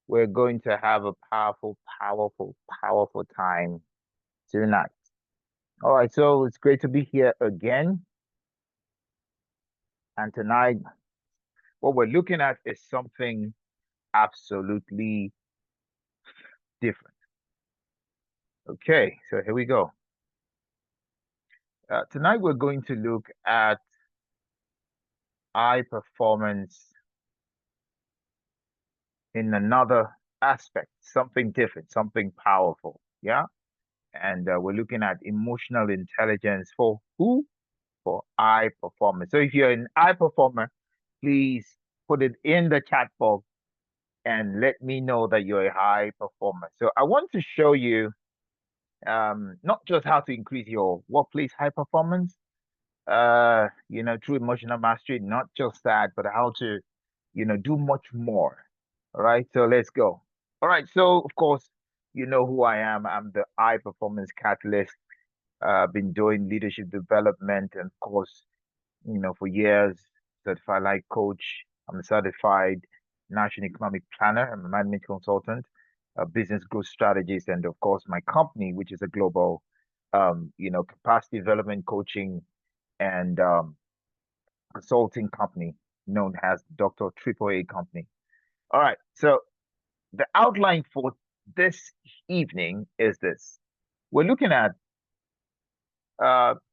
We're going to have a powerful time tonight. All right, so it's great to be here again. And tonight, what we're looking at is something absolutely different. Okay, so here we go. Tonight, we're going to look at high performance in another aspect, something different, something powerful. Yeah. And we're looking at emotional intelligence for who? For high performance. So if you're an high performer, please put it in the chat box and let me know that you're a high performer. So I want to show you not just how to increase your workplace high performance, through emotional mastery, not just that, but how to, do much more. All right, so let's go. All right, so of course, you know who I am. I'm the high performance catalyst. Been doing leadership development and of course, for years, certified life coach. I'm a certified national economic planner. I'm a management consultant, a business growth strategist, and of course, my company, which is a global, capacity development coaching and consulting company known as Dr. Triple A Company. All right. So the outline for this evening is this. We're looking at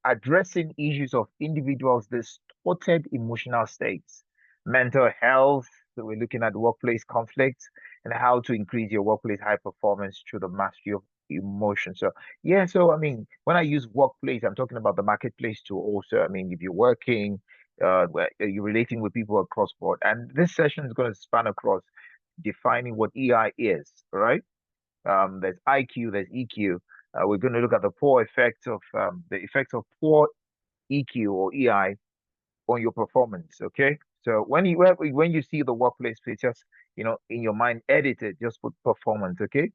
addressing issues of individuals' distorted emotional states, mental health. So we're looking at workplace conflicts and how to increase your workplace high performance through the mastery of emotion. So yeah, so I mean, when I use workplace, I'm talking about the marketplace too. Also, I mean, if you're working, you're relating with people across board, and this session is going to span across defining what EI is. Right? There's IQ, there's EQ. We're going to look at the effects of poor EQ or EI on your performance. Okay, so when you see the workplace place, just in your mind, edit it. Just put performance. Okay,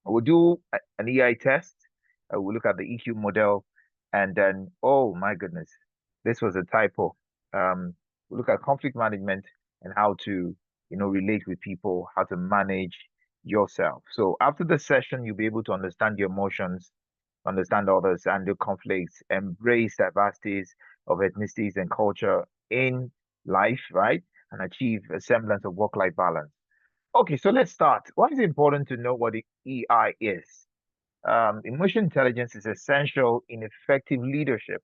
we'll do an EI test. We'll look at the EQ model, and then oh my goodness, this was a typo. We'll look at conflict management and how to relate with people, how to manage yourself. So after the session, you'll be able to understand your emotions, understand others, and the conflicts, embrace diversities of ethnicities and culture in life, right? And achieve a semblance of work-life balance. Okay, so let's start. Why is it important to know what the EI is? Emotional intelligence is essential in effective leadership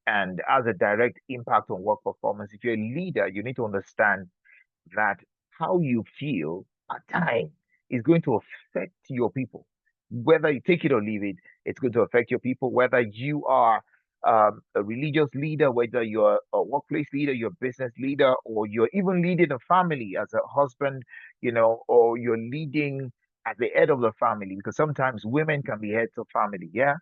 and has a direct impact on work performance. If you're a leader, you need to understand that how you feel at time is going to affect your people. Whether you take it or leave it, it's going to affect your people. Whether you are a religious leader, whether you're a workplace leader, you're a business leader, or you're even leading a family as a husband, or you're leading as the head of the family, because sometimes women can be heads of family. Yeah,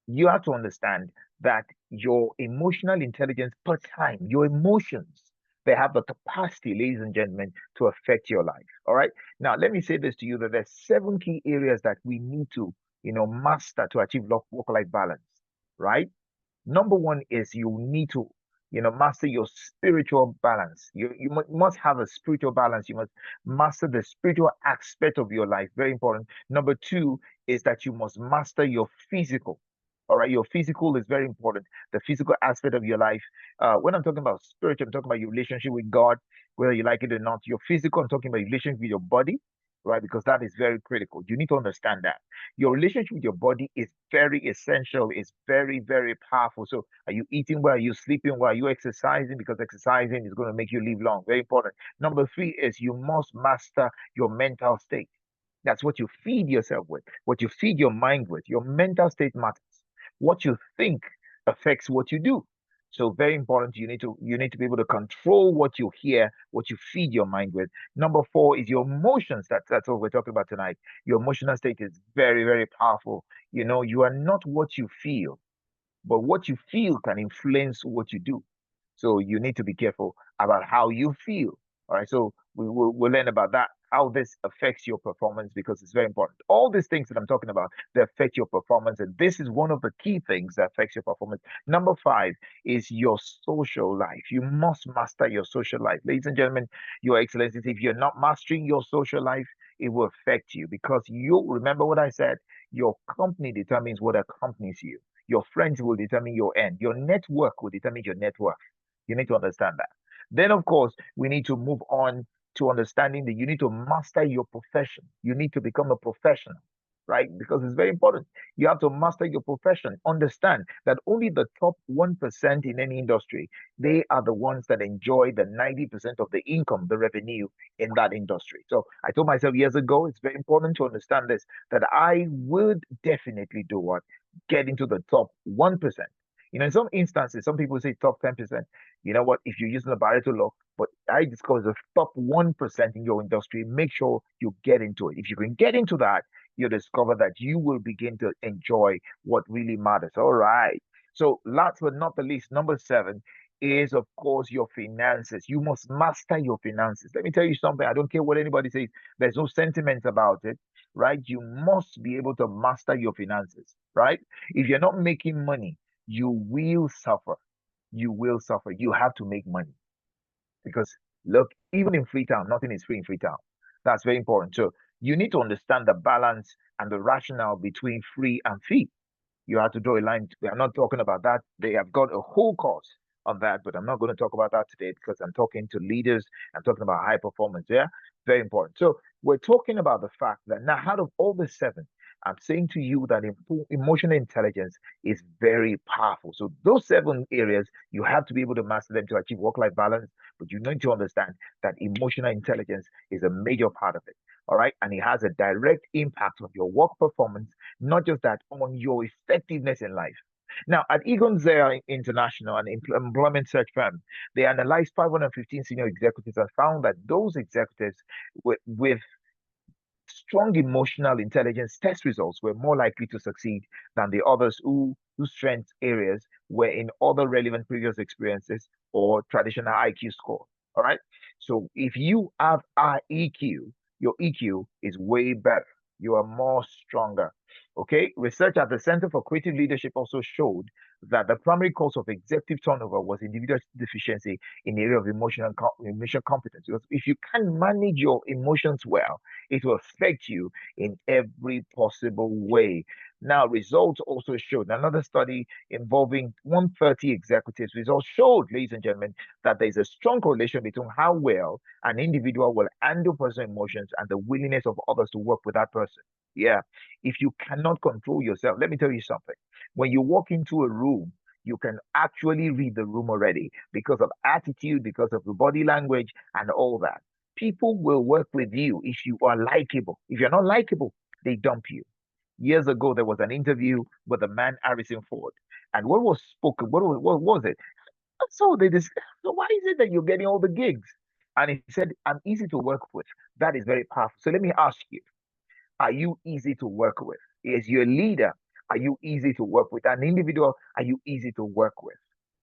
you have to understand that your emotional intelligence per time, your emotions, they have the capacity, ladies and gentlemen, to affect your life. All right. Now, let me say this to you that there's 7 key areas that we need to, master to achieve work-life balance. Right. Number one is you need to, master your spiritual balance. You must have a spiritual balance. You must master the spiritual aspect of your life. Very important. Number two is that you must master your physical. All right, your physical is very important. The physical aspect of your life. When I'm talking about spiritual, I'm talking about your relationship with God, whether you like it or not. Your physical, I'm talking about your relationship with your body, right? Because that is very critical. You need to understand that your relationship with your body is very essential. It's very, very powerful. So, are you eating well? Are you sleeping well? Are you exercising? Because exercising is going to make you live long. Very important. Number three is you must master your mental state. That's what you feed yourself with, what you feed your mind with. Your mental state matters. What you think affects what you do. So very important. You need to be able to control what you hear, what you feed your mind with. Number four is your emotions. That's what we're talking about tonight. Your emotional state is very, very powerful. You are not what you feel, but what you feel can influence what you do. So you need to be careful about how you feel. All right. So we'll learn about that. how this affects your performance because it's very important. All these things that I'm talking about, they affect your performance, and this is one of the key things that affects your performance. Number five is your social life. You must master your social life. Ladies and gentlemen, your excellencies, if you're not mastering your social life, it will affect you because you remember what I said, your company determines what accompanies you. Your friends will determine your end. Your network will determine your net worth. You need to understand that. Then, of course, we need to move on to understanding that you need to master your profession. You need to become a professional, right? Because it's very important. You have to master your profession. Understand that only the top 1% in any industry, they are the ones that enjoy the 90% of the income, the revenue in that industry. So I told myself years ago, it's very important to understand this, that I would definitely do what? Get into the top 1%. In some instances, some people say top 10%. You know what? If you're using the Pareto law, but I discover the top 1% in your industry, make sure you get into it. If you can get into that, you'll discover that you will begin to enjoy what really matters. All right. So, last but not the least, number seven is, of course, your finances. You must master your finances. Let me tell you something. I don't care what anybody says, there's no sentiment about it, right? You must be able to master your finances, right? If you're not making money, you will suffer. You will suffer. You have to make money because look, even in Freetown, nothing is free in Freetown. That's very important. So you need to understand the balance and the rationale between free and fee. You have to draw a line. We are not talking about that. They have got a whole course on that, but I'm not going to talk about that today because I'm talking to leaders. I'm talking about high performance. Yeah, very important. So we're talking about the fact that now, out of all the seven, I'm saying to you that emotional intelligence is very powerful. So those seven areas, you have to be able to master them to achieve work-life balance. But you need to understand that emotional intelligence is a major part of it. All right, and it has a direct impact on your work performance, not just that, on your effectiveness in life. Now, at Egon Zare International, an employment search firm, they analyzed 515 senior executives and found that those executives with strong emotional intelligence test results were more likely to succeed than the others whose strength areas were in other relevant previous experiences or traditional IQ score. All right. So if you have high EQ, your EQ is way better. You are more stronger. Okay. Research at the Center for Creative Leadership also showed that the primary cause of executive turnover was individual deficiency in the area of emotional competence. Because if you can manage your emotions well, it will affect you in every possible way. Now, results also showed another study involving 130 executives. Results showed, ladies and gentlemen, that there's a strong correlation between how well an individual will handle personal emotions and the willingness of others to work with that person. Yeah. If you cannot control yourself, let me tell you something. When you walk into a room, you can actually read the room already because of attitude, because of the body language, and all that. People will work with you if you are likable. If you're not likable, they dump you. Years ago, there was an interview with the man Harrison Ford, and what was spoken? What was it? So they just, so why is it that you're getting all the gigs? And he said, "I'm easy to work with." That is very powerful. So let me ask you: are you easy to work with? Is your leader? Are you easy to work with? An individual? Are you easy to work with?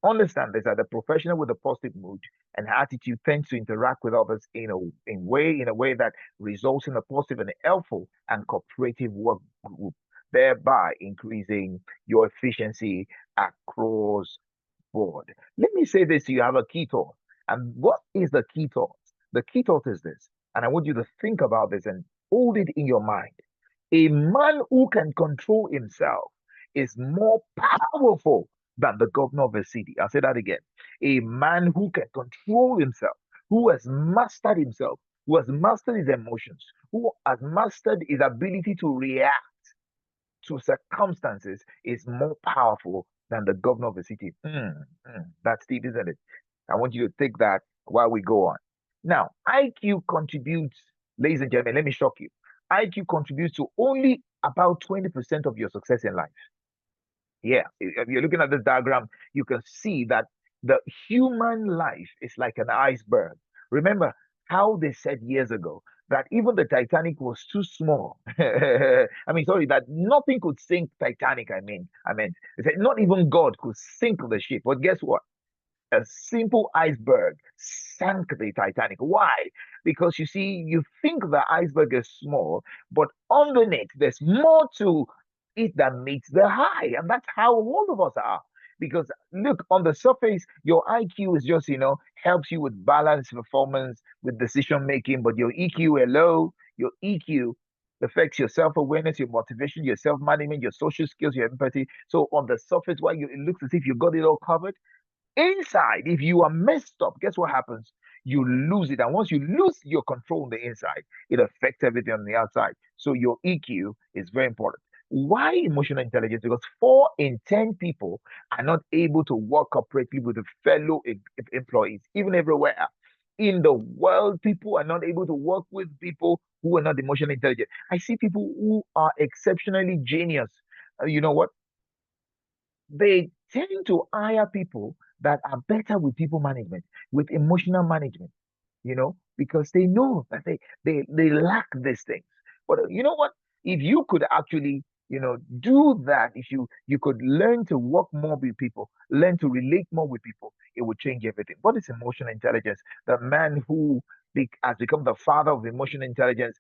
Understand this, that the professional with a positive mood and attitude tends to interact with others in a way that results in a positive and helpful and cooperative work group, thereby increasing your efficiency across board. Let me say this: you have a key thought. And what is the key thought? The key thought is this, and I want you to think about this and hold it in your mind. A man who can control himself is more powerful than the governor of a city. I'll say that again. A man who can control himself, who has mastered himself, who has mastered his emotions, who has mastered his ability to react to circumstances is more powerful than the governor of a city. That's deep, isn't it? I want you to take that while we go on. Now, IQ contributes, ladies and gentlemen, let me shock you. IQ contributes to only about 20% of your success in life. Yeah, if you're looking at this diagram, you can see that the human life is like an iceberg. Remember how they said years ago that even the Titanic was too small. I mean, sorry, that nothing could sink Titanic. I mean, they said not even God could sink the ship. But guess what? A simple iceberg sank the Titanic. Why? Because you see, you think the iceberg is small, but underneath there's more to it than meets the eye. And that's how all of us are. Because look, on the surface, your IQ is just, helps you with balance, performance, with decision making, but your EQ are low. Your EQ affects your self-awareness, your motivation, your self-management, your social skills, your empathy. So on the surface, while it looks as if you got it all covered, inside, if you are messed up, guess what happens? You lose it. And once you lose your control on the inside, it affects everything on the outside. So your EQ is very important. Why emotional intelligence? Because 4 in 10 people are not able to work cooperatively with the fellow employees, even everywhere. In the world, people are not able to work with people who are not emotionally intelligent. I see people who are exceptionally genius. You know what? They tend to hire people that are better with people management, with emotional management, because they know that they lack these things. But you know what? If you could actually, do that, if you could learn to work more with people, learn to relate more with people, it would change everything. What is emotional intelligence? The man who has become the father of emotional intelligence,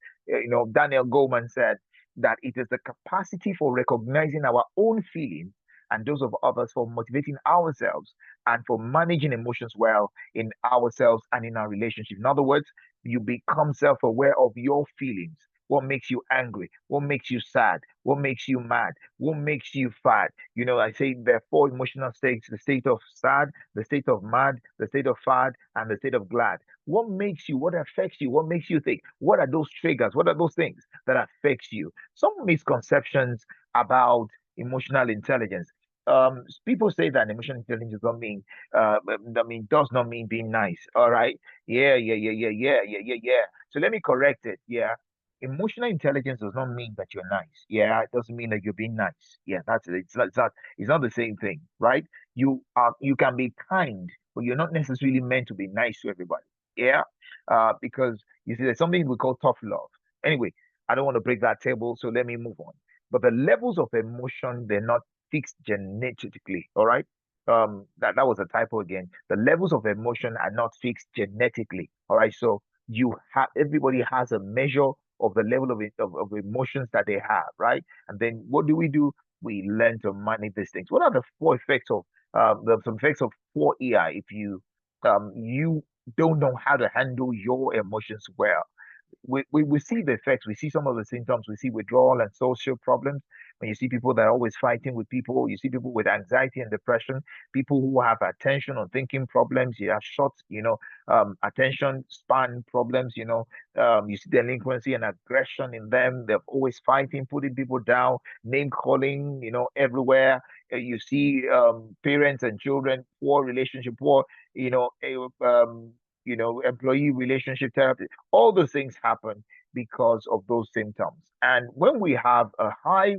Daniel Goleman said that it is the capacity for recognizing our own feelings and those of others, for motivating ourselves and for managing emotions well in ourselves and in our relationship. In other words, you become self aware of your feelings. What makes you angry? What makes you sad? What makes you mad? What makes you fat? I say there are 4 emotional states: the state of sad, the state of mad, the state of fad, and the state of glad. What makes you? What affects you? What makes you think? What are those triggers? What are those things that affects you? Some misconceptions about emotional intelligence. People say that emotional intelligence don't mean does not mean being nice. All right. Yeah, yeah, yeah, yeah, yeah, yeah, yeah, yeah. So let me correct it. Yeah. Emotional intelligence does not mean that you're nice. Yeah, it doesn't mean that you're being nice. Yeah, that's it. It's not the same thing, right? You can be kind, but you're not necessarily meant to be nice to everybody. Yeah. Because you see, there's something we call tough love. Anyway, I don't want to break that table, so let me move on. But the levels of emotion, they're not fixed genetically. All right. That was a typo again. The levels of emotion are not fixed genetically. All right. So everybody has a measure of the level of emotions that they have, right? And then what do? We learn to manage these things. What are the 4 effects of some effects of 4 EI if you don't know how to handle your emotions well? We see the effects. We see some of the symptoms. We see withdrawal and social problems. When you see people that are always fighting with people, you see people with anxiety and depression, people who have attention or thinking problems, you have short, attention span problems, you see delinquency and aggression in them. They're always fighting, putting people down, name calling, everywhere. You see parents and children, poor relationship, poor, employee relationship therapy. All those things happen because of those symptoms. And when we have a high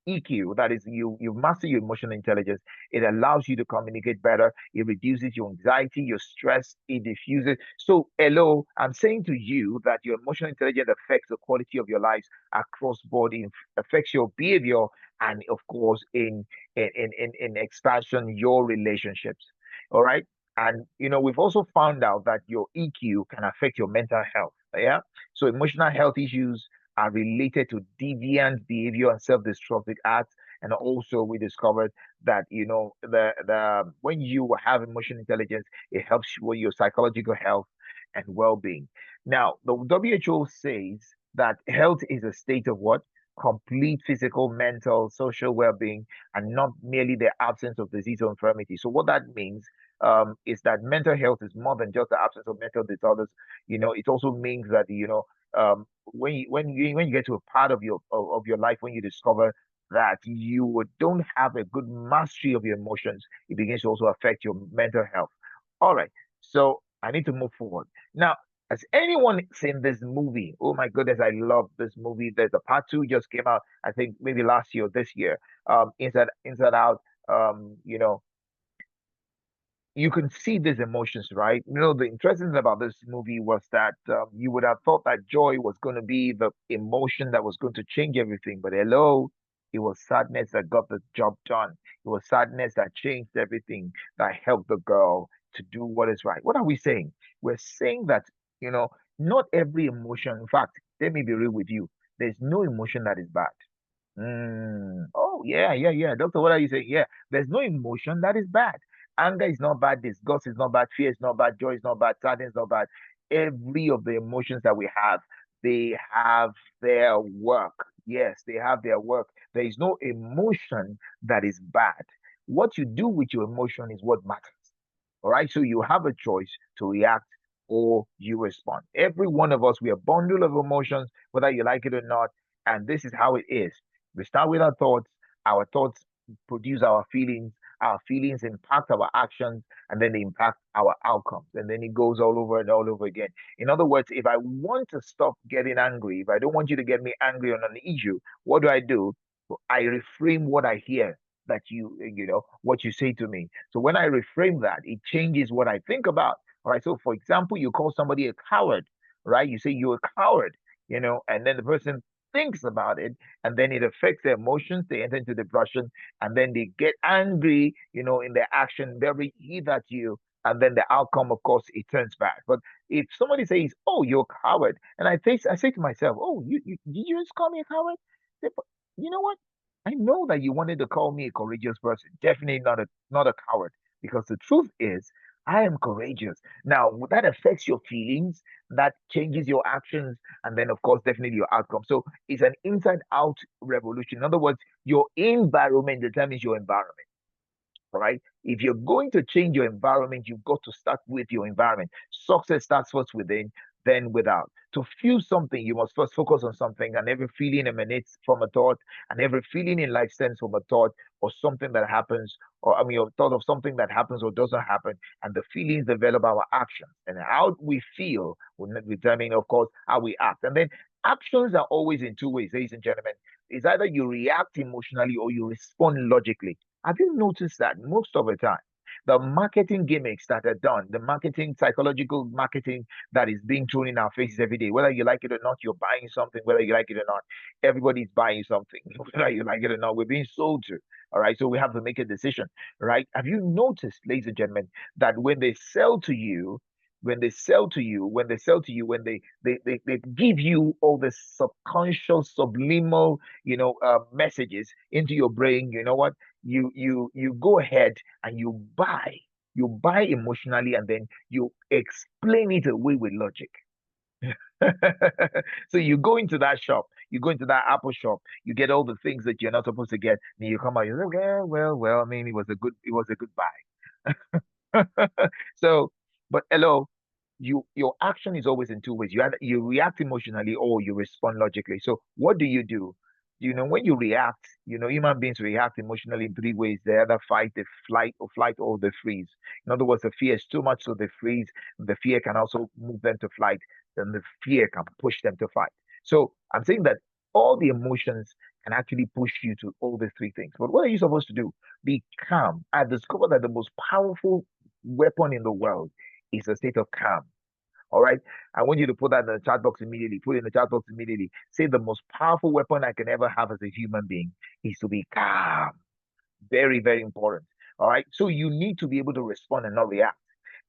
EQ, that is, you master your emotional intelligence, it allows you to communicate better, it reduces your anxiety, your stress, it diffuses. So, hello, I'm saying to you that your emotional intelligence affects the quality of your lives across board, it affects your behavior, and of course, in expansion, your relationships. All right. And we've also found out that your EQ can affect your mental health. Yeah. So emotional health issues are related to deviant behavior and self-destructive acts. And also we discovered that the when you have emotional intelligence, it helps you with your psychological health and well-being. Now, the WHO says that health is a state of what? Complete physical, mental, social well-being, and not merely the absence of disease or infirmity. So what that means is that mental health is more than just the absence of mental disorders. It also means that when you get to a part of your life when you discover that you don't have a good mastery of your emotions, it begins to also affect your mental health. All right, so I need to move forward now. Has anyone seen this movie? Oh my goodness, I love this movie. There's a part 2 just came out, I think maybe last year or this year. Inside Out. You can see these emotions, right? The interesting thing about this movie was that you would have thought that joy was going to be the emotion that was going to change everything. But hello, It was sadness that got the job done. It was sadness that changed everything, that helped the girl to do what is right. What are we saying? We're saying that, you know, not every emotion, in fact, let me be real with you. There's no emotion that is bad. Oh, yeah, yeah, yeah. Doctor, what are you saying? Yeah, there's no emotion that is bad. Anger is not bad. Disgust is not bad. Fear is not bad. Joy is not bad. Sadness is not bad. Every of the emotions that we have, they have their work. Yes, they have their work. There is no emotion that is bad. What you do with your emotion is what matters. All right. So you have a choice to react or you respond. Every one of us, we are a bundle of emotions, whether you like it or not. And this is how it is. We start with our thoughts produce our feelings impact our actions, and then they impact our outcomes. And then it goes all over and all over again. In other words, if I want to stop getting angry, if I don't want you to get me angry on an issue, what do? I reframe what I hear that what you say to me. So when I reframe that, it changes what I think about. All right. So for example, you call somebody a coward, right? You say you're a coward, and then the person thinks about it, and then it affects their emotions. They enter into depression, and then they get angry, in their action, very heat at you. And then the outcome, of course, it turns bad. But if somebody says, "Oh, you're a coward," and I say to myself, "Oh, you did you just call me a coward?" You know what? I know that you wanted to call me a courageous person. Definitely not a coward. Because the truth is, I am courageous. Now, that affects your feelings, that changes your actions, and then of course, definitely your outcome. So it's an inside out revolution. In other words, your environment determines your environment. All right. If you're going to change your environment, you've got to start with your environment. Success starts first within, then without. To feel something, you must first focus on something, and every feeling emanates from a thought, and every feeling in life stems from a thought or something that happens, or I mean, a thought of something that happens or doesn't happen, and the feelings develop our actions, and how we feel will determine, of course, how we act. And then actions are always in two ways, ladies and gentlemen. It's either you react emotionally or you respond logically. Have you noticed that most of the time, the marketing gimmicks that are done, the marketing, psychological marketing that is being thrown in our faces every day, whether you like it or not, you're buying something, whether you like it or not, everybody's buying something, whether you like it or not, we're being sold to. All right. So we have to make a decision, right? Have you noticed, ladies and gentlemen, that when they sell to you, when they give you all the subconscious, subliminal, messages into your brain, you know what? You go ahead and you buy emotionally, and then you explain it away with logic. So you go into that shop, you go into that Apple shop, you get all the things that you're not supposed to get, and you come out, you say, well, I mean, it was a good buy. So, but hello, your action is always in two ways. You react emotionally or you respond logically. So what do you do? When you react, human beings react emotionally in three ways. They either fight, they flight, or they freeze. In other words, the fear is too much, so they freeze. The fear can also move them to flight, then the fear can push them to fight. So I'm saying that all the emotions can actually push you to all these three things. But what are you supposed to do? Be calm. I discovered that the most powerful weapon in the world is a state of calm. All right. I want you to put that in the chat box immediately. Put it in the chat box immediately. Say the most powerful weapon I can ever have as a human being is to be calm. Very, very important. All right. So you need to be able to respond and not react.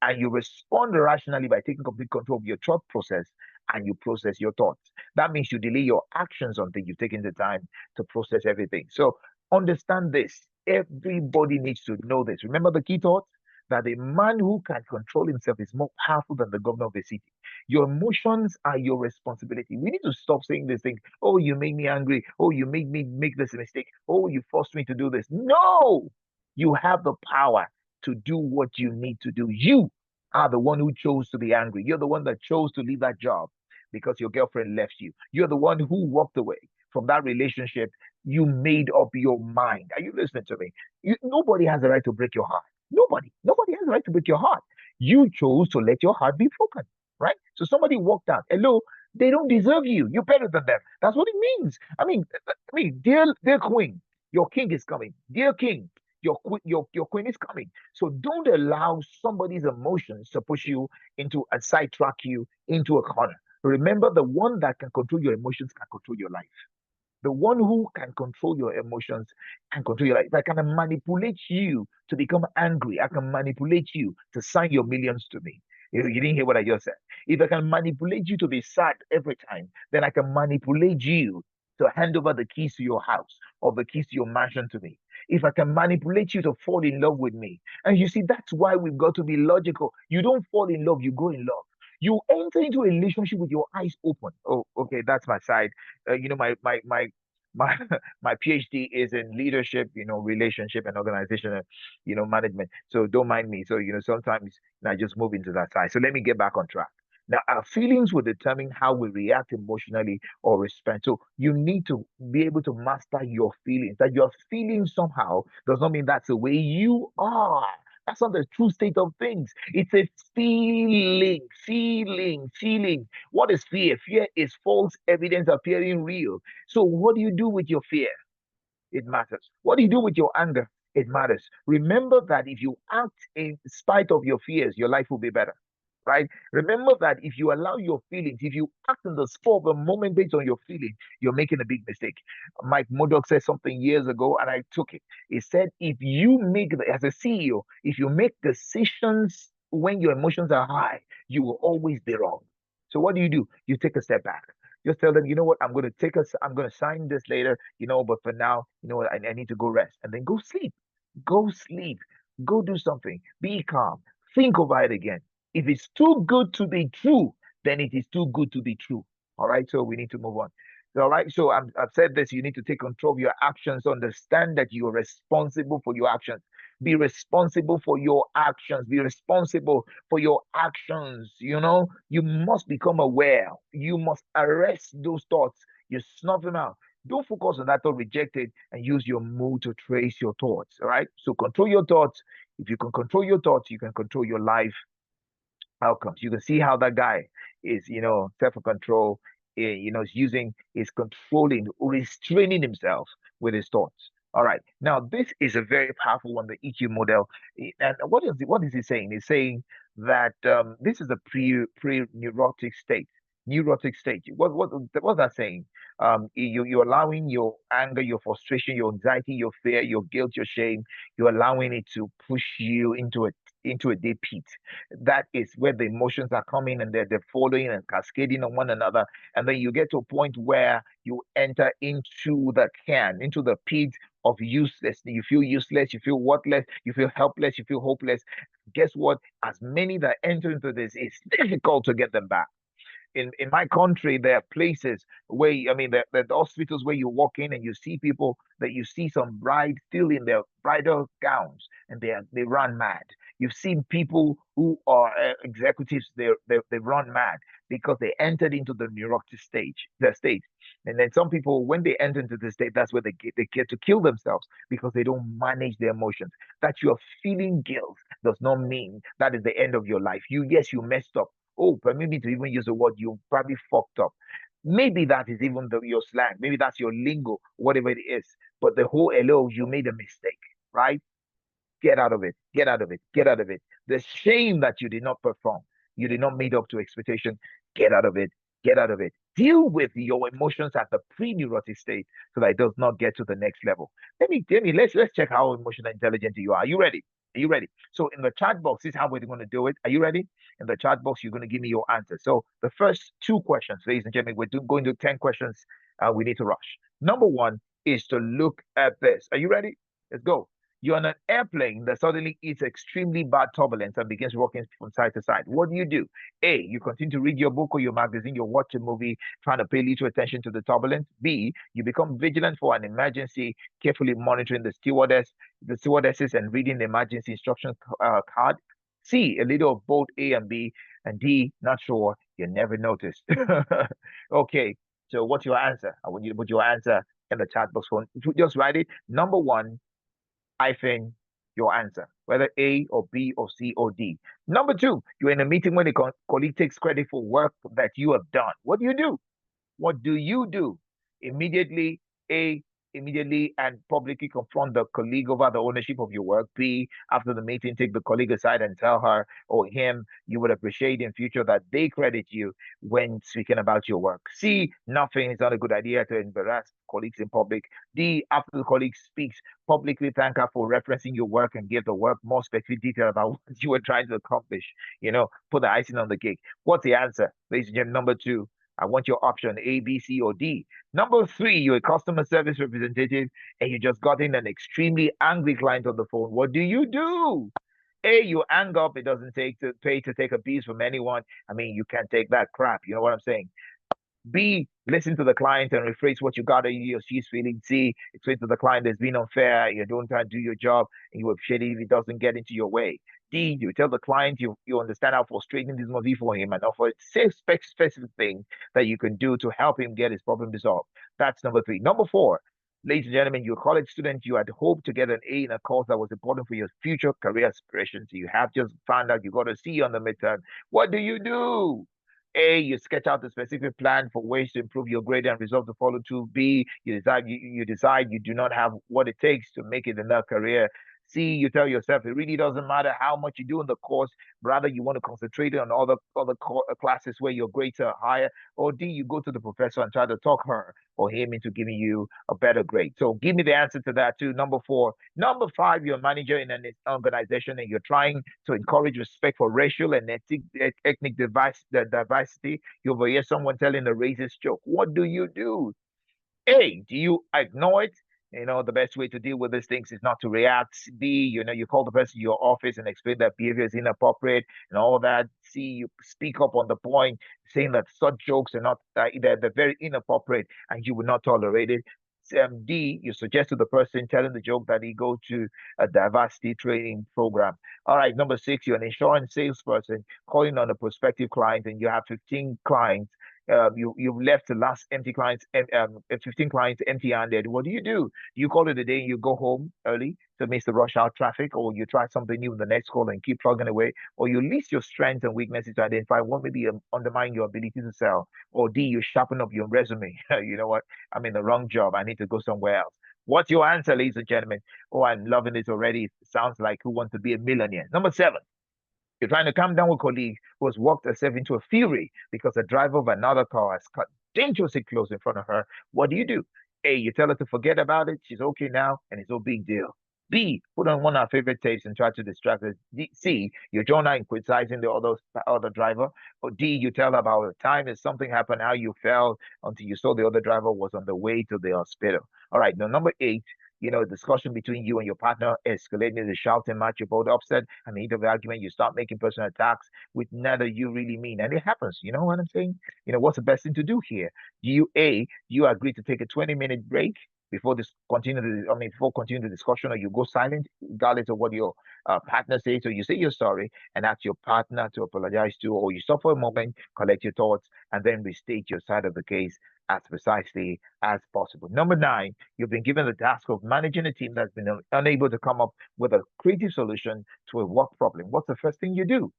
And you respond rationally by taking complete control of your thought process, and you process your thoughts. That means you delay your actions until you've taken the time to process everything. So understand this. Everybody needs to know this. Remember the key thoughts? That a man who can control himself is more powerful than the governor of the city. Your emotions are your responsibility. We need to stop saying this thing. Oh, you made me angry. Oh, you made me make this mistake. Oh, you forced me to do this. No, you have the power to do what you need to do. You are the one who chose to be angry. You're the one that chose to leave that job because your girlfriend left you. You're the one who walked away from that relationship. You made up your mind. Are you listening to me? Nobody has the right to break your heart. Nobody has the right to break your heart. You chose to let your heart be broken, right? So somebody walked out. Hello, they don't deserve you. You're better than them. That's what it means. I mean, dear queen, your king is coming. Dear king, your queen is coming. So don't allow somebody's emotions to push you into and sidetrack you into a corner. Remember, the one that can control your emotions can control your life. The one who can control your emotions and control your life. If I can manipulate you to become angry, I can manipulate you to sign your millions to me. You didn't hear what I just said. If I can manipulate you to be sad every time, then I can manipulate you to hand over the keys to your house or the keys to your mansion to me. If I can manipulate you to fall in love with me. And you see, that's why we've got to be logical. You don't fall in love, you go in love. You enter into a relationship with your eyes open. Oh, okay, that's my side. My my PhD is in leadership, relationship and organizational, management. So don't mind me. So sometimes I just move into that side. So let me get back on track. Now, our feelings will determine how we react emotionally or respond. So you need to be able to master your feelings. That you're feeling somehow does not mean that's the way you are. That's not the true state of things. It's a feeling, feeling, feeling. What is fear? Fear is false evidence appearing real. So what do you do with your fear? It matters. What do you do with your anger? It matters. Remember that if you act in spite of your fears, your life will be better. Right? Remember that if you allow your feelings, if you act in the spur of the moment based on your feeling, you're making a big mistake. Mike Murdoch said something years ago, and I took it. He said, if you make, as a CEO, if you make decisions when your emotions are high, you will always be wrong. So what do? You take a step back. Just tell them, you know what, I'm going to sign this later, but for now, what, I need to go rest and then go sleep. Go sleep. Go do something. Be calm. Think over it again. If it's too good to be true, then it is too good to be true. All right. So we need to move on. All right. So I've said this. You need to take control of your actions. Understand that you are responsible for your actions. Be responsible for your actions. Be responsible for your actions. You must become aware. You must arrest those thoughts. You snuff them out. Don't focus on that thought, reject it, and use your mood to trace your thoughts. All right. So control your thoughts. If you can control your thoughts, you can control your life outcomes. You can see how that guy is, self-control, is controlling, restraining himself with his thoughts. All right. Now, this is a very powerful one, the EQ model. And what is he saying? He's saying that this is a pre-neurotic state. Neurotic state. What's that saying? You're allowing your anger, your frustration, your anxiety, your fear, your guilt, your shame. You're allowing it to push you into a deep pit. That is where the emotions are coming and they're following and cascading on one another. And then you get to a point where you enter into the into the pit of useless. You feel useless, you feel worthless, you feel helpless, you feel hopeless. Guess what? As many that enter into this, it's difficult to get them back. In my country, there are places where, I mean, there are hospitals where you walk in and you see people that you see some brides still in their bridal gowns and they run mad. You've seen people who are executives, they run mad because they entered into the neurotic state. And then some people, when they enter into the state, that's where they get to kill themselves because they don't manage their emotions. That you're feeling guilt does not mean that is the end of your life. Yes, you messed up. Oh, permit me to even use the word, you probably fucked up. Maybe that is even your slang. Maybe that's your lingo, whatever it is. But the whole hello, you made a mistake, right? Get out of it. Get out of it. Get out of it. The shame that you did not perform, you did not meet up to expectation. Get out of it. Get out of it. Deal with your emotions at the pre-neurotic state so that it does not get to the next level. Let's check how emotional intelligent you are. Are you ready? Are you ready? So in the chat box, this is how we're going to do it. Are you ready? In the chat box, you're going to give me your answer. So the first two questions, ladies and gentlemen, going to 10 questions. We need to rush. Number one is to look at this. Are you ready? Let's go. You're on an airplane that suddenly hits extremely bad turbulence and begins rocking from side to side. What do? A, you continue to read your book or your magazine, you watch a movie, trying to pay little attention to the turbulence. B, you become vigilant for an emergency, carefully monitoring the stewardesses and reading the emergency instruction card. C, a little of both A and B. And D, not sure, you never noticed. Okay, so what's your answer? I want you to put your answer in the chat box. Just write it. Number one, hyphen your answer, whether A or B or C or D. Number two, you're in a meeting when a colleague takes credit for work that you have done. What do you do? What do you do? Immediately, A, immediately and publicly confront the colleague over the ownership of your work. B, after the meeting, take the colleague aside and tell her or him you would appreciate in future that they credit you when speaking about your work. C, nothing. It's not a good idea to embarrass colleagues in public. D, after the colleague speaks, publicly thank her for referencing your work and give the work more specific detail about what you were trying to accomplish. Put the icing on the cake. What's the answer, ladies and gentlemen? Number two, I want your option A, B, C, or D. Number three, you're a customer service representative and you just got in an extremely angry client on the phone. What do you do? A, you hang up. It doesn't take to pay to take a piece from anyone. I mean, you can't take that crap. You know what I'm saying? B, listen to the client and rephrase what you got he or she's feeling. C, explain to the client there's been unfair, you don't try to do your job, and you appreciate it if it doesn't get into your way. D, you tell the client you understand how frustrating this must be for him and offer specific things that you can do to help him get his problem resolved. That's number three. Number four, ladies and gentlemen, you're a college student, you had hoped to get an A in a course that was important for your future career aspirations. You have just found out you got a C on the midterm. What do you do? A, you sketch out a specific plan for ways to improve your grade and results to follow. To B, you decide you do not have what it takes to make it in that career. C, you tell yourself it really doesn't matter how much you do in the course, rather you want to concentrate on other classes where your grades are higher. Or D, you go to the professor and try to talk her or him into giving you a better grade. So give me the answer to that too. Number four. Number five, you're a manager in an organization and you're trying to encourage respect for racial and ethnic diversity. You overhear someone telling a racist joke. What do you do? A, do you ignore it? The best way to deal with these things is not to react. B, you call the person to your office and explain that behavior is inappropriate and all that. C, you speak up on the point, saying that such jokes are not, they're very inappropriate and you will not tolerate it. D, you suggest to the person telling the joke that he go to a diversity training program. All right, number six, you're an insurance salesperson calling on a prospective client and you have 15 clients. You've left the last 15 clients empty-handed. What do? You call it a day and you go home early to miss the rush hour traffic, or you try something new in the next call and keep plugging away, or you list your strengths and weaknesses to identify what may be undermine your ability to sell, or D, you sharpen up your resume. You know what? I'm in the wrong job. I need to go somewhere else. What's your answer, ladies and gentlemen? Oh, I'm loving this already. It sounds like Who Wants to Be a Millionaire. Number seven. You're trying to calm down with a colleague who has worked herself into a fury because the driver of another car has cut dangerously close in front of her. What do? A, you tell her to forget about it. She's okay now, and it's no big deal. B, put on one of our favorite tapes and try to distract her. C, you join her in criticizing the other driver. Or D, you tell her about the time if something happened, how you felt until you saw the other driver was on the way to the hospital. All right, now number eight, discussion between you and your partner escalating to the shouting match. You're both upset, and the heat of the argument, you start making personal attacks, which neither you really mean. And it happens. You know what I'm saying? What's the best thing to do here? Do you agree to take a 20-minute break before before continue the discussion, or you go silent, regardless of what your partner says, or you say you're sorry and ask your partner to apologize to, or you stop for a moment, collect your thoughts, and then restate your side of the case as precisely as possible. Number nine, you've been given the task of managing a team that's been unable to come up with a creative solution to a work problem. What's the first thing you do?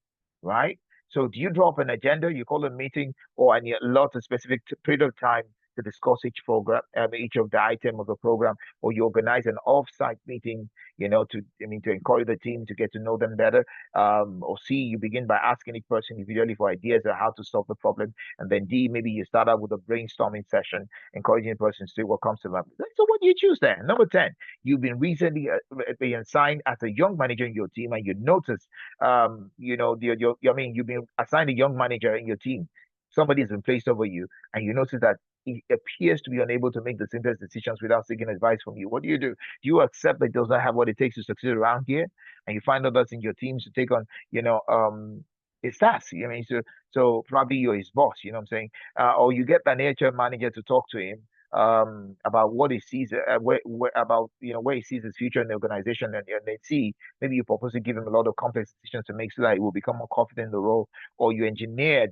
Right? So do you draw up an agenda, you call a meeting, or and you allot a specific period of time to discuss each program, each of the item of the program, or you organize an off-site meeting, to encourage the team to get to know them better. Or C, you begin by asking each person individually for ideas on how to solve the problem. And then D, maybe you start out with a brainstorming session, encouraging the person to see what comes to them. So what do you choose there? Number 10, you've been recently been assigned as a young manager in your team, and you notice, you've been assigned a young manager in your team. Somebody has been placed over you, and you notice that he appears to be unable to make the simplest decisions without seeking advice from you. What do? Do you accept that he does not have what it takes to succeed around here? And you find others in your teams to take on, his task. So probably you're his boss, you know what I'm saying? Or you get an HR manager to talk to him about what he sees, where he sees his future in the organization, and they see maybe you propose to give him a lot of complex decisions to make so that he will become more confident in the role, or you engineer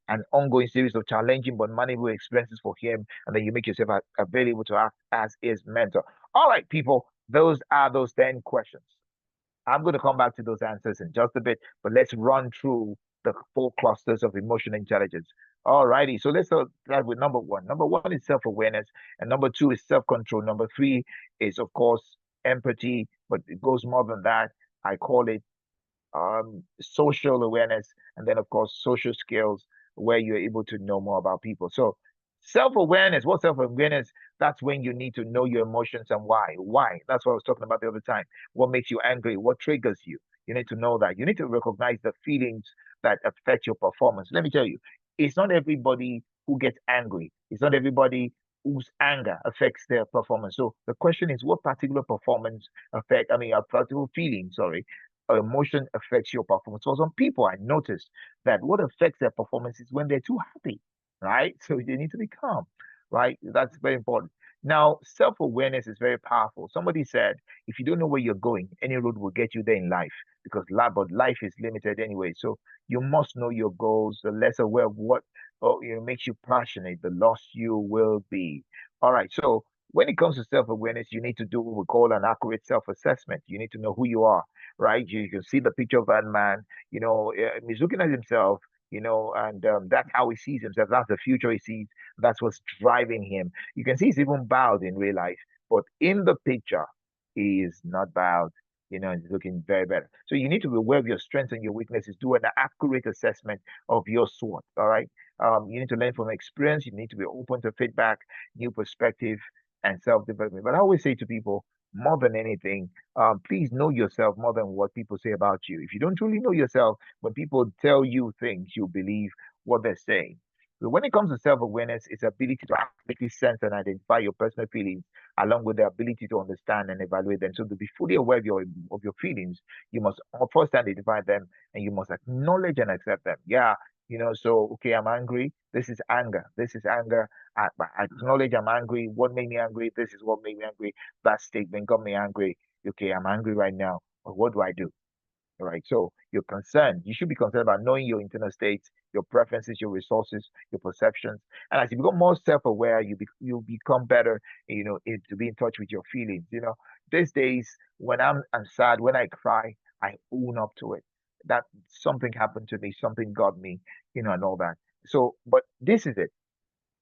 an ongoing series of challenging but manageable experiences for him, and then you make yourself available to act as his mentor. All right, people, those are those 10 questions. I'm going to come back to those answers in just a bit, but let's run through the four clusters of emotional intelligence. All righty. So let's start with number one. Number one is self-awareness, and number two is self-control. Number three is, of course, empathy, but it goes more than that. I call it social awareness, and then of course social skills, where you're able to know more about people. So self-awareness, what self-awareness? That's when you need to know your emotions and why. Why? That's what I was talking about the other time. What makes you angry? What triggers you? You need to know that. You need to recognize the feelings that affect your performance. Let me tell you, it's not everybody who gets angry. It's not everybody whose anger affects their performance. So the question is, what particular performance affect, I mean, a particular feeling, sorry, emotion affects your performance. For some people, I noticed that what affects their performance is when they're too happy, right? So they need to be calm, right? That's very important. Now, self-awareness is very powerful. Somebody said, if you don't know where you're going, any road will get you there in life, because but life is limited anyway. So you must know your goals. The less aware of what makes you passionate, the lost you will be. All right. So when it comes to self-awareness, you need to do what we call an accurate self-assessment. You need to know who you are, right? You can see the picture of that man. He's looking at himself. And that's how he sees himself. That's the future he sees. That's what's driving him. You can see he's even bowed in real life, but in the picture, he is not bowed. He's looking very better. So you need to be aware of your strengths and your weaknesses. Do an accurate assessment of your SWOT. All right. You need to learn from experience. You need to be open to feedback, new perspective, and self-development. But I always say to people, more than anything, please know yourself more than what people say about you. If you don't truly know yourself, when people tell you things, you believe what they're saying. So when it comes to self-awareness, it's ability to accurately sense and identify your personal feelings, along with the ability to understand and evaluate them. So to be fully aware of your feelings, you must first identify them, and you must acknowledge and accept them. Yeah, so okay, I'm angry. This is anger. This is anger. I acknowledge I'm angry. What made me angry? This is what made me angry. That statement got me angry. Okay, I'm angry right now. But what do I do? All right. So you're concerned. You should be concerned about knowing your internal states, your preferences, your resources, your perceptions. And as you become more self-aware, you become better, to be in touch with your feelings. These days when I'm sad, when I cry, I own up to it. That something happened to me, something got me, and all that. So, but this is it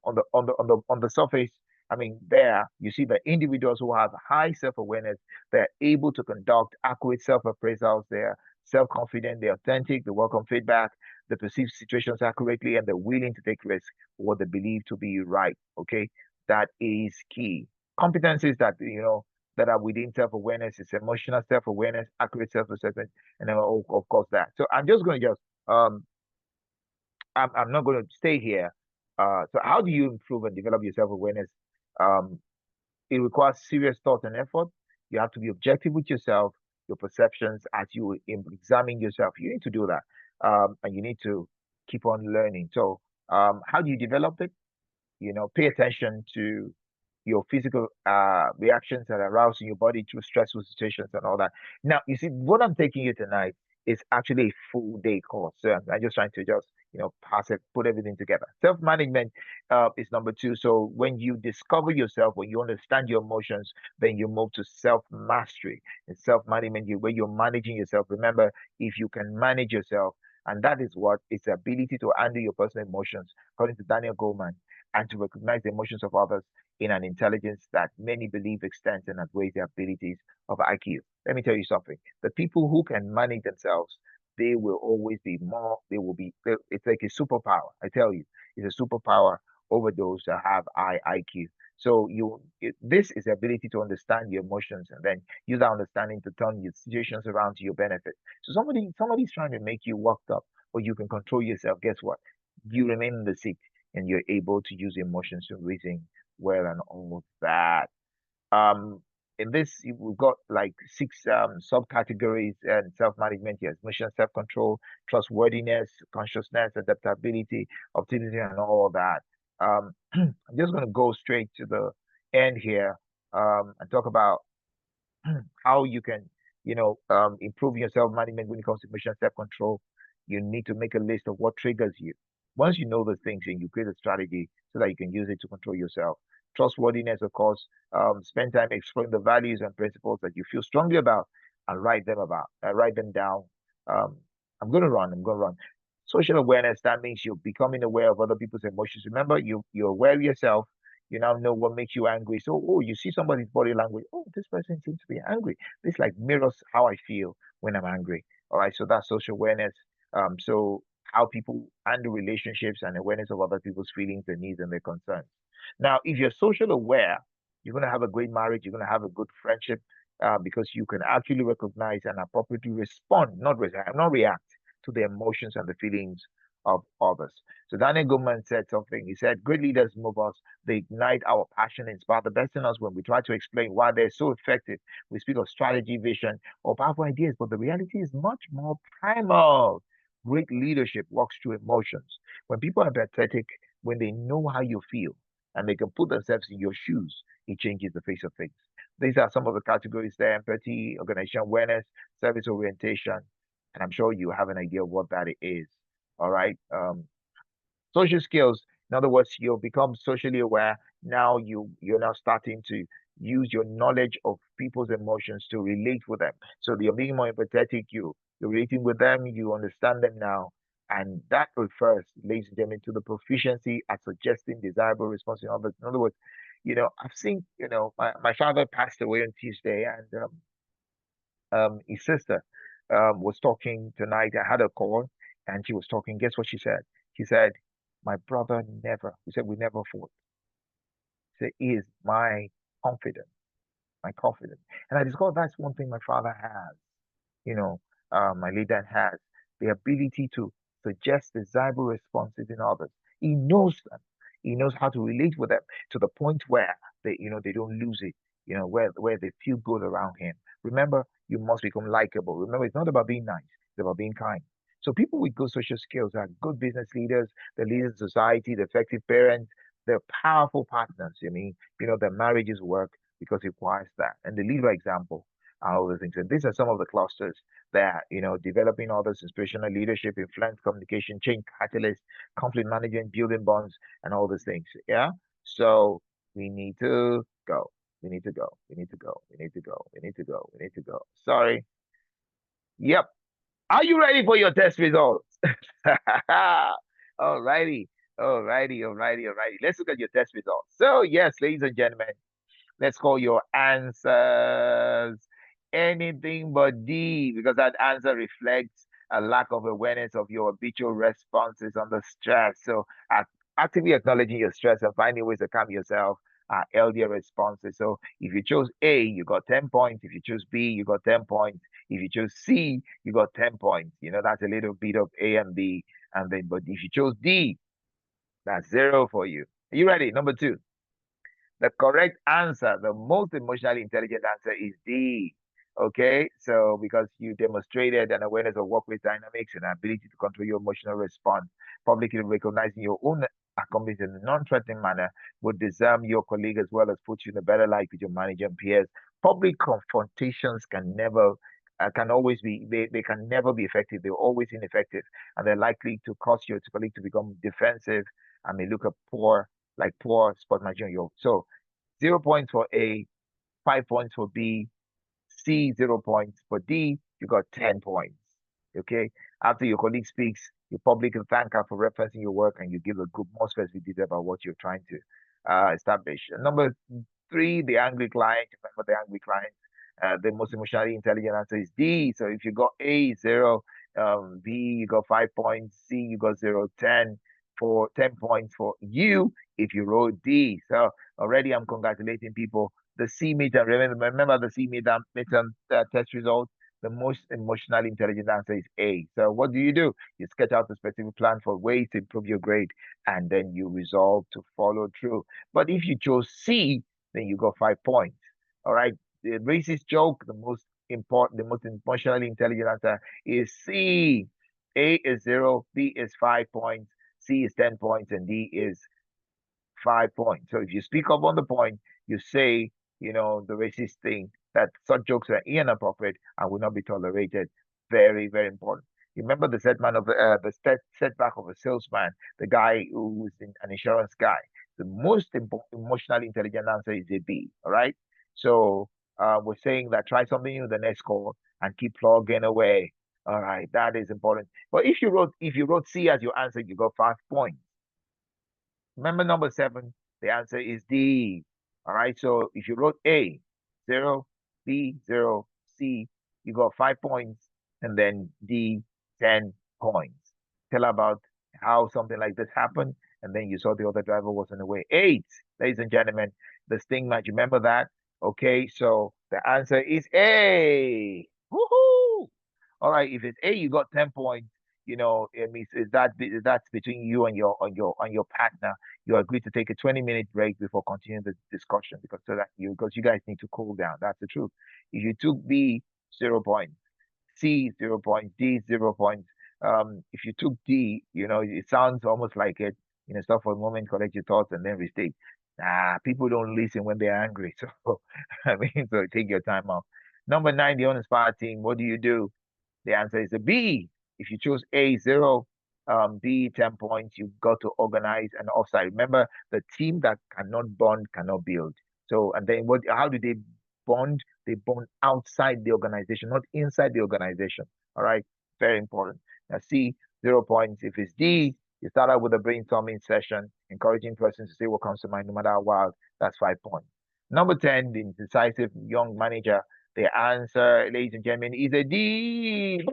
on the surface. I mean, there you see the individuals who have high self-awareness, they're able to conduct accurate self-appraisals, they're self-confident, they're authentic, they welcome feedback, they perceive situations accurately, and they're willing to take risks for what they believe to be right. Okay, that is key. Competencies that are within self-awareness is emotional self-awareness, accurate self-assessment, and then of course that. So I'm just going to just I'm not going to stay here. So how do you improve and develop your self-awareness? Um, it requires serious thought and effort. You have to be objective with yourself, your perceptions as you examine yourself. You need to do that. And you need to keep on learning. So how do you develop it? Pay attention to your physical reactions that arouse in your body through stressful situations and all that. Now, you see, what I'm taking you tonight is actually a full day course. So I'm just trying to just, pass it, put everything together. Self-management is number two. So when you discover yourself, when you understand your emotions, then you move to self-mastery. And self-management, where you're managing yourself. Remember, if you can manage yourself, and that is what it's the ability to handle your personal emotions, according to Daniel Goleman, and to recognize the emotions of others in an intelligence that many believe extends and outweighs the abilities of IQ. Let me tell you something. The people who can manage themselves, they will always be more, it's like a superpower. I tell you, it's a superpower over those that have high IQ. So this is the ability to understand your emotions and then use that understanding to turn your situations around to your benefit. So somebody's trying to make you worked up, but you can control yourself. Guess what? You remain in the seat and you're able to use emotions to reason well and all of that. Um, in this, we've got like six subcategories and self-management. Yes, emotional self-control, trustworthiness, consciousness, adaptability, optimism, and all that. I'm just going to go straight to the end here and talk about how you can, improve your self-management when it comes to emotional self-control. You need to make a list of what triggers you. Once you know those things, and you create a strategy so that you can use it to control yourself. Trustworthiness, of course, spend time exploring the values and principles that you feel strongly about and write them down. Um, I'm going to run. Social awareness, that means you're becoming aware of other people's emotions. Remember, you're aware of yourself. You now know what makes you angry. So, oh, you see somebody's body language. Oh, this person seems to be angry. This like mirrors how I feel when I'm angry. All right. So that's social awareness. So how people handle relationships and awareness of other people's feelings, their needs, and their concerns. Now, if you're social aware, you're going to have a great marriage. You're going to have a good friendship because you can actually recognize and appropriately respond, not react to the emotions and the feelings of others. So Daniel Goleman said something. He said, "Great leaders move us. They ignite our passion, inspire the best in us when we try to explain why they're so effective. We speak of strategy, vision, or powerful ideas, but the reality is much more primal. Great leadership walks through emotions. When people are empathetic, when they know how you feel, and they can put themselves in your shoes, it changes the face of things. These are some of the categories there: empathy, organization awareness, service orientation, and I'm sure you have an idea of what that is. All right. Social skills, in other words, you've become socially aware. Now you're now starting to use your knowledge of people's emotions to relate with them. So you're being more empathetic, you're relating with them, you understand them now. And that refers, ladies and gentlemen, to the proficiency at suggesting desirable response in others. In other words, I've seen, my father passed away on Tuesday, and his sister was talking tonight. I had a call, and she was talking. Guess what she said? She said, "My brother never." He said, "We never fought." He said, "He is my confidence." And I discovered that's one thing my father has. You know, my late dad has the ability to suggest desirable responses in others. He knows them. He knows how to relate with them to the point where they don't lose it. Where they feel good around him. Remember, you must become likable. Remember, it's not about being nice; it's about being kind. So people with good social skills are good business leaders, they're leaders in society, they're effective parents, they're powerful partners. Their marriages work because it requires that. And the lead by example and all the things. And these are some of the clusters that, developing others, inspirational leadership, influence, communication, change catalyst, conflict management, building bonds, and all these things. Yeah. So we need to go. We need to go. We need to go. We need to go. We need to go. We need to go. Sorry. Yep. Are you ready for your test results? Alrighty. Alrighty. Alrighty. Alrighty. Let's look at your test results. So, yes, ladies and gentlemen, let's call your answers anything but D, because that answer reflects a lack of awareness of your habitual responses under stress. So, actively acknowledging your stress and finding ways to calm yourself are healthier responses. So, if you chose A, you got 10 points. If you chose B, you got 10 points. If you chose C, you got 10 points. That's a little bit of A and B. And then, but if you chose D, that's zero for you. Are you ready? Number two. The correct answer, the most emotionally intelligent answer is D. Okay, so because you demonstrated an awareness of workplace dynamics and ability to control your emotional response, publicly recognizing your own accomplishments in a non-threatening manner would disarm your colleague as well as put you in a better light with your manager and peers. Public confrontations can always be they can never be effective. They're always ineffective, and they're likely to cause your colleague to become defensive and may look like poor sport management. So 0 points for A, 5 points for B, C, 0 points. For D, you got 10 points. Okay. After your colleague speaks, you publicly thank her for referencing your work and you give a good, more specific detail about what you're trying to establish. Number three, the angry client. Remember the angry client. The most emotionally intelligent answer is D. So if you got A, zero, B, you got 5 points, C, you got zero, 10 for 10 points for you if you wrote D. So already I'm congratulating people. The C meter, remember the C meter midterm test results? The most emotionally intelligent answer is A. So what do? You sketch out a specific plan for ways to improve your grade, and then you resolve to follow through. But if you chose C, then you got 5 points. All right. The racist joke, the most emotionally intelligent answer is C. A is zero, B is 5 points, C is 10 points, and D is 5 points. So if you speak up on the point, you say, the racist thing, that such jokes are inappropriate and will not be tolerated. Very, very important. You remember setback of a salesman, the guy who is an insurance guy. The most emotionally intelligent answer is a B. All right. So we're saying that try something new the next call and keep plugging away. All right, that is important. But if you wrote C as your answer, you got 5 points. Remember number 7, the answer is D. All right, so if you wrote A, 0, B, 0, C, you got 5 points, and then D, 10 points. Tell about how something like this happened, and then you saw the other driver was on the way. 8, ladies and gentlemen, the sting match. Remember that? Okay, so the answer is A. Woohoo! All right, if it's A, you got 10 points. It means that's between you and your partner. You agree to take a 20-minute break before continuing the discussion because you guys need to cool down. That's the truth. If you took B, 0 points. C, 0 points. D, 0 points. If you took D, it sounds almost like it. Stop for a moment, collect your thoughts, and then restate. People don't listen when they're angry. So, so take your time off. Number 9, the uninspired team. What do you do? The answer is a B. If you choose A, 0, B, 10 points. You've got to organize an offside. Remember, the team that cannot bond cannot build. So, and then how do they bond? They bond outside the organization, not inside the organization. All right, very important. Now, C, 0 points. If it's D, you start out with a brainstorming session, encouraging persons to say what comes to mind, no matter how wild. That's 5 points. Number 10, the decisive young manager. The answer, ladies and gentlemen, is a D.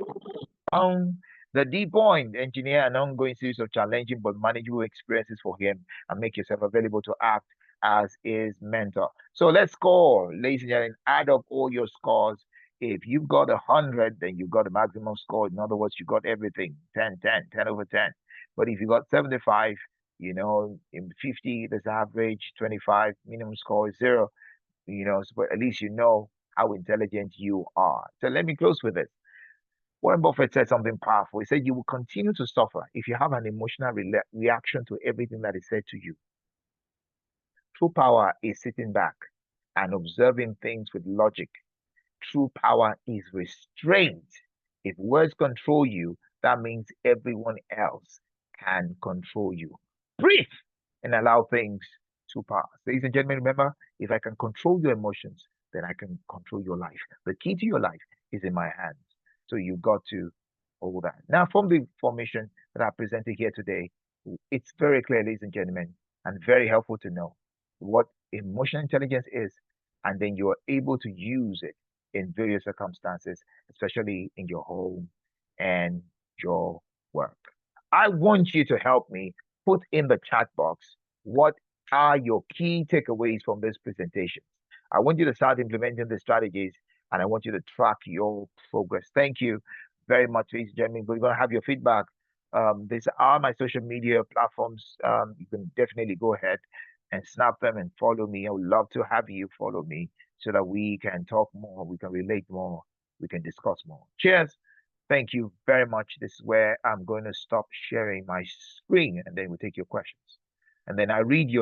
The D point, engineer an ongoing series of challenging but manageable experiences for him and make yourself available to act as his mentor. So let's score, ladies and gentlemen, add up all your scores. If you've got 100, then you've got a maximum score. In other words, you got everything 10, 10, 10 over 10. But if you got 75, in 50, there's average, 25, minimum score is 0, so, but at least you know how intelligent you are. So let me close with this. Warren Buffett said something powerful. He said, "You will continue to suffer if you have an emotional reaction to everything that is said to you. True power is sitting back and observing things with logic. True power is restraint. If words control you, that means everyone else can control you. Breathe and allow things to pass." Ladies and gentlemen, remember, if I can control your emotions, then I can control your life. The key to your life is in my hands. So you got to hold that. Now, from the information that I presented here today, it's very clear, ladies and gentlemen, and very helpful to know what emotional intelligence is, and then you're able to use it in various circumstances, especially in your home and your work. I want you to help me put in the chat box what are your key takeaways from this presentation. I want you to start implementing the strategies and I want you to track your progress. Thank you very much, ladies and gentlemen. We're going to have your feedback. These are my social media platforms. You can definitely go ahead and snap them and follow me. I would love to have you follow me so that we can talk more, we can relate more, we can discuss more. Cheers. Thank you very much. This is where I'm going to stop sharing my screen and then we'll take your questions. And then I read your